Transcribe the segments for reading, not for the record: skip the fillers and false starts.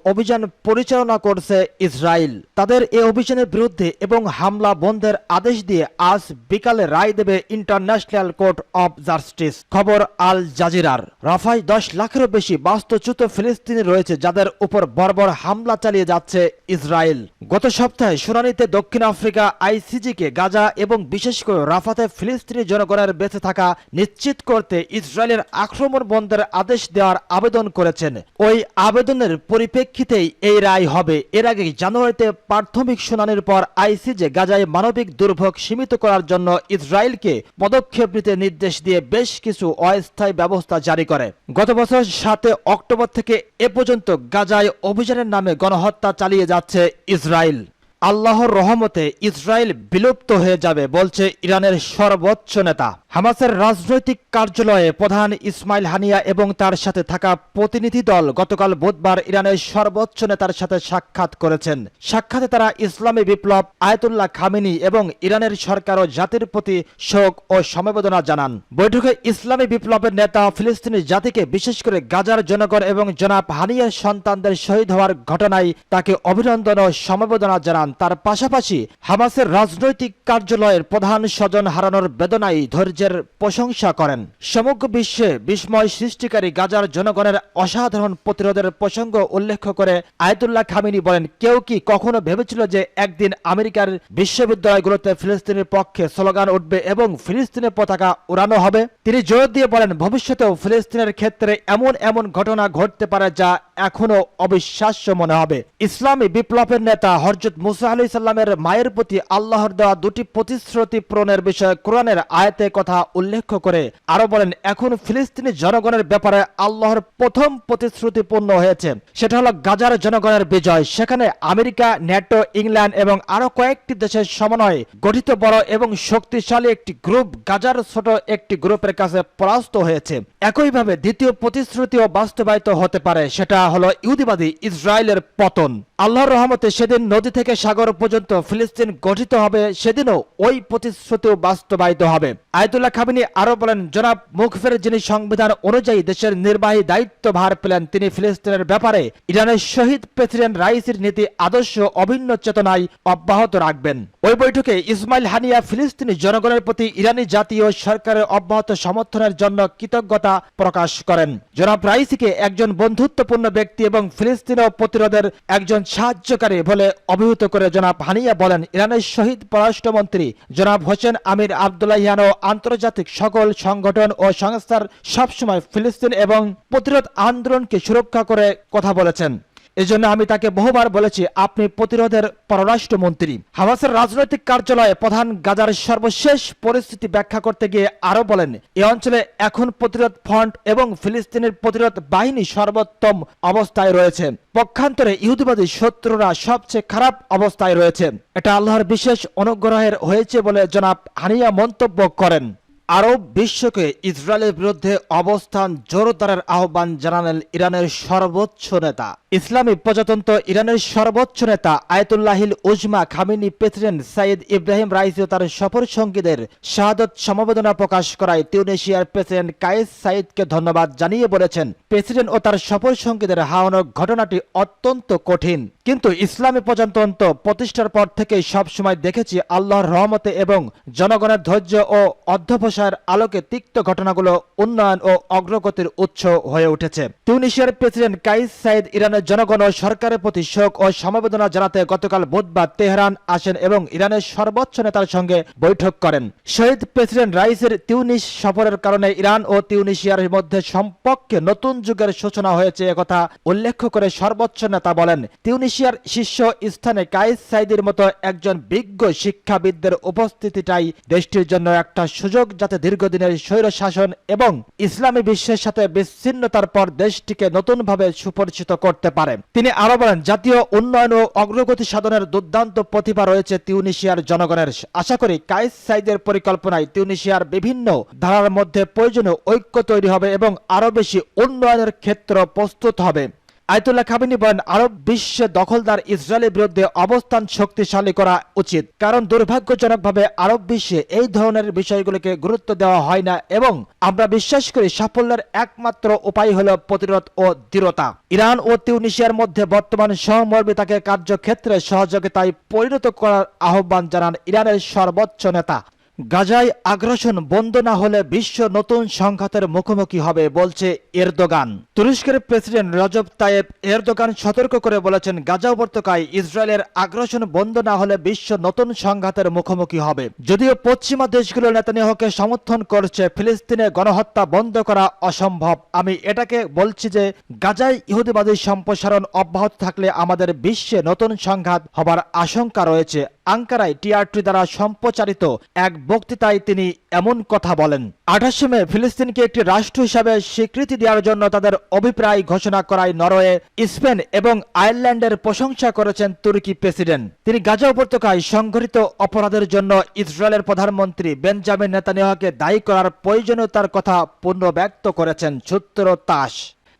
অভিযান পরিচালনা করছে ইসরায়েল। তাদের এই অভিযানের বিরুদ্ধে এবং হামলা বন্ধের আদেশ দিয়ে আজ বিকালে রায় দেবে ইন্টারন্যাশনাল কোর্ট অব জাস্টিস। খবর আল জাজিরার। রাফায় 10 লাখেরও বেশি বাস্তুচ্যুত ফিলিস্তিনি রয়েছে যাদের উপর বর্বর হামলা চালিয়ে যাচ্ছে ইসরায়েল। গত সপ্তাহে শুনানিতে দক্ষিণ আফ্রিকা আইসিজিকে গাজা এবং বিশেষ করে রাফাতে ফিলিস্তিনি জনগণের বেঁচে থাকা নিশ্চিত করতে ইসরায়েলের আক্রমণ বন্ধের আদেশ দেওয়ার আবেদন করেছেন। ওই আবেদনের পরিপ্রেক্ষিতেই এই রায় হবে। এর আগে জানুয়ারিতে প্রাথমিক শুনানির পর আইসিজে গাজায় মানবিক দুর্ভোগ সীমিত করার জন্য ইসরায়েলকে পদক্ষেপ নিতে নির্দেশ দিয়ে বেশ কিছু অস্থায়ী ব্যবস্থা জারি করে। গত বছর 7 অক্টোবর থেকে এ পর্যন্ত গাজায় অভিযানের নামে গণহত্যা চালিয়ে যাচ্ছে ইসরায়েল। আল্লাহর রহমতে ইসরায়েল বিলুপ্ত হয়ে যাবে বলছে ইরানের সর্বোচ্চ নেতা। হামাসের রাজনৈতিক কার্যালয়ে প্রধান ইসমাইল হানিয়া এবং তার সাথে থাকা প্রতিনিধি দল গতকাল বুধবার ইরানের সর্বোচ্চ নেতার সাথে সাক্ষাৎ করেছেন। সাক্ষাতে তারা ইসলামী বিপ্লব, আয়াতুল্লাহ খামেনি এবং ইরানের সরকার ও জাতির প্রতি শোক ও সমবেদনা জানান। বৈঠকে ইসলামী বিপ্লবের নেতা ফিলিস্তিনি জাতিকে, বিশেষ করে গাজার জনগণ এবং জনাব হানিয়ার সন্তানদের শহীদ হওয়ার ঘটনায় তাকে অভিনন্দন ও সমবেদনা জানান। তার পাশাপাশি হামাসের রাজনৈতিক কার্যালয়ের প্রধান স্বজন হারানোর বেদনায় ধৈর্যের প্রশংসা করেন। সমগ্র বিশ্বে বিস্ময় সৃষ্টিকারী গাজার জনগণের অসাধারণ প্রতিরোধের প্রসঙ্গ উল্লেখ করে আয়াতুল্লাহ খামেনি বলেন, কেউ কি কখনো ভেবেছিল যে একদিন আমেরিকার বিশ্ববিদ্যালয়গুলোতে ফিলিস্তিনের পক্ষে স্লোগান উঠবে এবং ফিলিস্তিনের পতাকা উড়ানো হবে? তিনি জোর দিয়ে বলেন, ভবিষ্যতেও ফিলিস্তিনের ক্ষেত্রে এমন এমন ঘটনা ঘটতে পারে যা এখনো অবিশ্বাস্য মনে হবে। ইসলামী বিপ্লবের নেতা হযরত মুসা আলাইহিস সালামের মায়ের প্রতি আল্লাহর দেওয়া 2টি প্রতিশ্রুতি পূরণের বিষয়ে কোরআনের আয়াতে কথা উল্লেখ করে আরো বলেন, এখন ফিলিস্তিনি জনগণের ব্যাপারে আল্লাহর প্রথম প্রতিশ্রুতি পূর্ণ হয়েছে। সেটা হলো গাজার জনগণের বিজয়। সেখানে আমেরিকা, ন্যাটো, ইংল্যান্ড এবং আরো কয়েকটি দেশের সমন্বয়ে গঠিত বড় এবং শক্তিশালী একটি গ্রুপ গাজার ছোট একটি গ্রুপের কাছে পরাস্ত হয়েছে। একইভাবে দ্বিতীয় প্রতিশ্রুতিও বাস্তবায়িত হতে পারে, সেটা হলো ইহুদিবাদী ইসরায়েলের পতন। আল্লাহর রহমতে সেদিন নদী থেকে সাগর পর্যন্ত ফিলিস্তিন গঠিত হবে, সেদিনও ওই প্রতিশ্রুতিও বাস্তবায়িত হবে। আয়াতুল্লাহ খামেনি আরো বলেন, জনাব মুখফের যিনি সংবিধান অনুযায়ী দেশের নির্বাহী দায়িত্ব ভার পেলেন, তিনি ফিলিস্তিনের ব্যাপারে ইরানের শহীদ প্রেসিডেন্ট রাইসির নীতি আদর্শ অভিন্ন চেতনায় অব্যাহত রাখবেন। ওই বৈঠকে ইসমাইল হানিয়া ফিলিস্তিনি জনগণের প্রতি ইরানি জাতীয় সরকারের অব্যাহত সমর্থনের জন্য কৃতজ্ঞতা প্রকাশ করেন। জনাব রাইসিকে একজন বন্ধুত্বপূর্ণ ব্যক্তি এবং ফিলিস্তিন প্রতিরোধের একজন সাহায্যকারী বলে অভিহিত করে জনাব হানিয়া বলেন, ইরানের শহীদ পররাষ্ট্রমন্ত্রী জনাব হোসেন আমির আবদুল্লাহিয়ান ও আন্তর্জাতিক সকল সংগঠন ও সংস্থার সবসময় ফিলিস্তিন এবং প্রতিরোধ আন্দোলনকে সুরক্ষা করে কথা বলেছেন। এজন্য আমি তাকে বহুবার বলেছি, আপনি প্রতিরোধের পররাষ্ট্রমন্ত্রী। হামাসের রাজনৈতিক কার্যালয়ে প্রধান গাজার সর্বশেষ পরিস্থিতি ব্যাখ্যা করতে গিয়ে আরো বলেন, এই অঞ্চলে এখন প্রতিরোধ ফ্রন্ট এবং ফিলিস্তিনের প্রতিরোধ বাহিনী সর্বোত্তম অবস্থায় রয়েছে। পক্ষান্তরে ইহুদিবাদী শত্রুরা সবচেয়ে খারাপ অবস্থায় রয়েছে। এটা আল্লাহর বিশেষ অনুগ্রহের হয়েছে বলে জনাব হানিয়া মন্তব্য করেন। আরব বিশ্বকে ইসরায়েলের বিরুদ্ধে অবস্থান জোরদারের আহ্বান জানালেন ইরানের সর্বোচ্চ নেতা। ইসলামী প্রজাতন্ত্র ইরানের সর্বোচ্চ নেতা আয়াতুল্লাহিল উজমা Khamenei president Saeed Ebrahim Raisi ও তার সফর সঙ্গীদের শাহাদত সমবেদনা প্রকাশ করায় তিউনিসিয়ার প্রেসিডেন্ট কায়েস সাইদকে ধন্যবাদ জানিয়ে বলেছেন, প্রেসিডেন্ট ও তার সফর সঙ্গীদের হারানোর ঘটনাটি অত্যন্ত কঠিন, কিন্তু ইসলামী প্রজাতন্ত্র প্রতিষ্ঠার পর থেকে সবসময় দেখেছি আল্লাহর রহমতে এবং জনগণের ধৈর্য ও অধ্যবসায়ের আলোকে তিক্ত ঘটনাগুলো উন্নয়ন ও অগ্রগতির উৎস হয়ে উঠেছে। তিউনিসিয়ার প্রেসিডেন্ট কায়েস সাইদ ইরানের জনগণ ও সরকারের প্রতি শোক ও সমবেদনা জানাতে গতকাল বুধবার তেহরান আসেন এবং ইরানের সর্বোচ্চ নেতার সঙ্গে বৈঠক করেন। শহীদ প্রেসিডেন্ট রাইসের তিউনিস সফরের কারণে ইরান ও তিউনিসিয়ার মধ্যে সম্পর্কে নতুন যুগের সূচনা হয়েছে একথা উল্লেখ করে সর্বোচ্চ নেতা বলেন, তিউনিসিয়ার শীর্ষ স্থানে কায়েস সাইদের মতো একজন বিজ্ঞ শিক্ষাবিদদের উপস্থিতিটাই দেশটির জন্য একটা সুযোগ, যাতে দীর্ঘদিনের স্বৈর শাসন এবং ইসলামী বিশ্বের সাথে বিচ্ছিন্নতার পর দেশটিকে নতুনভাবে সুপরিচিত করতে পারে। তিনি আরো বলেন, জাতীয় উন্নয়ন ও অগ্রগতি সাধনের দুর্দান্ত প্রতিভা রয়েছে তিউনিসিয়ার জনগণের। আশা করি কায়েস সাইদের পরিকল্পনায় তিউনিসিয়ার বিভিন্ন ধারার মধ্যে প্রয়োজনীয় ঐক্য তৈরি হবে এবং আরো বেশি উন্নয়নের ক্ষেত্র প্রস্তুত হবে। আয়াতুল্লাহ খামেনি বলেন, আরব বিশ্বে দখলদার ইসরায়েলের বিরুদ্ধে অবস্থান শক্তিশালী করা উচিত, কারণ দুর্ভাগ্যজনকভাবে আরব বিশ্বে এই ধরনের বিষয়গুলোকে গুরুত্ব দেওয়া হয় না এবং আমরা বিশ্বাস করি সাফল্যের একমাত্র উপায় হলো প্রতিরোধ ও দৃঢ়তা। ইরান ও তিউনিসিয়ার মধ্যে বর্তমান সহমর্মিতাকে কার্যক্ষেত্রে সহযোগিতায় পরিণত করার আহ্বান জানান ইরানের সর্বোচ্চ নেতা। গাজায় আগ্রাসন বন্ধ না হলে বিশ্ব নতুন সংঘাতের মুখোমুখি হবে বলছে এরদোগান। তুরস্কের প্রেসিডেন্ট রজব তাইয়েব এরদোগান সতর্ক করে বলেছেন, গাজা উপত্যকায় ইসরায়েলের আগ্রাসন বন্ধ না হলে বিশ্ব নতুন সংঘাতের মুখোমুখি হবে। যদিও পশ্চিমা দেশগুলো নেতানিয়াহুকে সমর্থন করছে, ফিলিস্তিনে গণহত্যা বন্ধ করা অসম্ভব। আমি এটাকে বলছি যে গাজায় ইহুদিবাদী সম্প্রসারণ অব্যাহত থাকলে আমাদের বিশ্বে নতুন সংঘাত হবার আশঙ্কা রয়েছে। আঙ্কারায় টিআরটি দ্বারা সম্প্রচারিত এক বক্তৃতায় তিনি এমন কথা বলেন। 28 মে ফিলিস্তিনকে একটি রাষ্ট্র হিসাবে স্বীকৃতি দেওয়ার জন্য তাদের অভিপ্রায় ঘোষণা করায় নরওয়ে, স্পেন এবং আয়ারল্যান্ডের প্রশংসা করেছেন তুর্কি প্রেসিডেন্ট। তিনি গাজা উপত্যকায় সংঘটিত অপরাধের জন্য ইসরায়েলের প্রধানমন্ত্রী বেঞ্জামিন নেতানিয়াহুকে দায়ী করার প্রয়োজনীয়তার কথা পুনর্ব্যক্ত করেছেন। সূত্র তাস।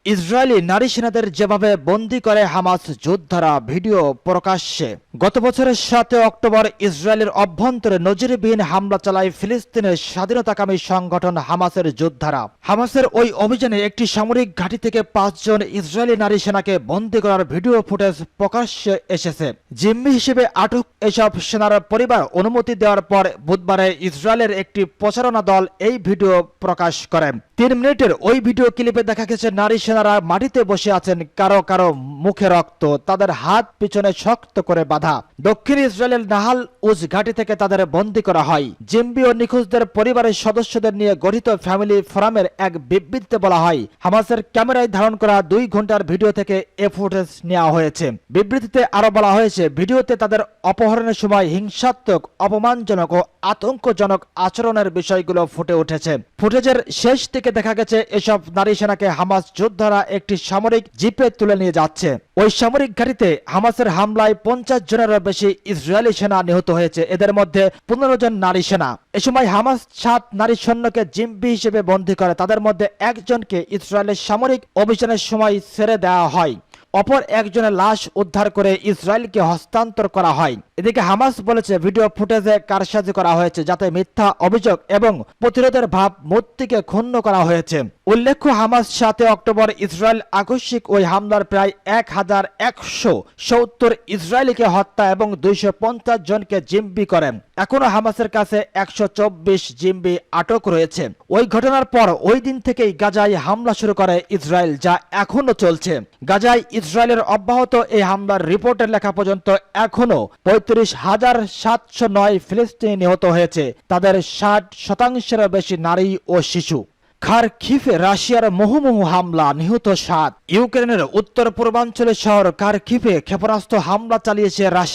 ইসরায়েলি নারী সেনাদের যেভাবে বন্দী করে হামাস যোদ্ধারা, ভিডিও প্রকাশ্যে। গত বছরের 7 অক্টোবর ইসরায়েলের অভ্যন্তরে নজিরবিহীন হামলা চালায় ফিলিস্তিনের স্বাধীনতাকামী সংগঠন হামাসের যোদ্ধারা। হামাসের ওই অভিযানে একটি সামরিক ঘাঁটি থেকে 5 জন ইসরায়েলি নারী সেনাকে বন্দী করার ভিডিও ফুটেজ প্রকাশ্যে এসেছে। জিম্মি হিসেবে আটক এসব সেনার পরিবার অনুমতি দেওয়ার পর বুধবারে ইসরায়েলের একটি প্রচারণা দল এই ভিডিও প্রকাশ করে। 3 মিনিটের ওই ভিডিও ক্লিপে দেখা গেছে নারী সেনারা মাটিতে বসে আছেন, কারো কারো মুখে রক্ত, তাদের হাত পিছনে শক্ত করে বাঁধা। দক্ষিণ ইসরায়েলের নাহাল উজ ঘাঁটি থেকে তাদের বন্দী করা হয়। জিম্মি ও নিখোঁজদের পরিবারের সদস্যদের নিয়ে গঠিত ফ্যামিলি ফোরামের এক বিবৃতিতে বলা হয়, হামাসের ক্যামেরায় ধারণ করা 2 ঘন্টার ভিডিও থেকে এ ফুটেজ নেওয়া হয়েছে। বিবৃতিতে আরো বলা হয়েছে, ভিডিওতে তাদের অপহরণের সময় হিংসাত্মক, অপমানজনক ও আতঙ্কজনক আচরণের বিষয়গুলো ফুটে উঠেছে। ফুটেজের শেষ দিকে দেখা গেছে এসব নারী সেনাকে হামাস যোদ্ধারা একটি সামরিক জিপে তুলে নিয়ে যাচ্ছে। ওই সামরিক ঘাঁটিতে হামাসের হামলায় 50 জনেরও বেশি ইসরায়েলি সেনা নিহত হয়েছে, এদের মধ্যে 15 জন নারী সেনা। এ সময় হামাস 7 নারী সৈন্যকে জিম্মি হিসেবে বন্দী করে, তাদের মধ্যে একজনকে ইসরায়েলের সামরিক অভিযানের সময় ছেড়ে দেওয়া হয়। অপর একজনের লাশ উদ্ধার করে ইসরায়েলকে হস্তান্তর করা হয়। এদিকে হামাস বলেছে, ভিডিও ফুটেজে কারসাজি করা হয়েছে যাতে মিথ্যা অভিযোগ এবং প্রতিরোধের ভাব মূর্তিকে ক্ষুণ্ণ করা হয়েছে। উল্লেখ্য, হামাস 7 অক্টোবর ইসরায়েল আকস্মিক ওই হামলার প্রায় 1170 ইসরায়েলিকে হত্যা এবং 250 জনকে জিম্মি করেন। এখনো হামাসের কাছে 124 জিম্মি আটক রয়েছে। ওই ঘটনার পর ওই দিন থেকেই গাজায় হামলা শুরু করে ইসরায়েল, যা এখনো চলছে। গাজায় ইসরায়েলের অব্যাহত এই হামলার রিপোর্টের লেখা পর্যন্ত এখনো 35,709 ফিলিস্তিনি নিহত হয়েছে, তাদের 60% বেশি নারী ও শিশু। খারকিভে রাশিয়ার মুহুর্মুহু হামলা, নিহত 7। ইউক্রেনের উত্তর পূর্বাঞ্চলের শহর খারকিভে ক্ষেপণাস্ত্র হামলা চালিয়েছে রাশিয়া।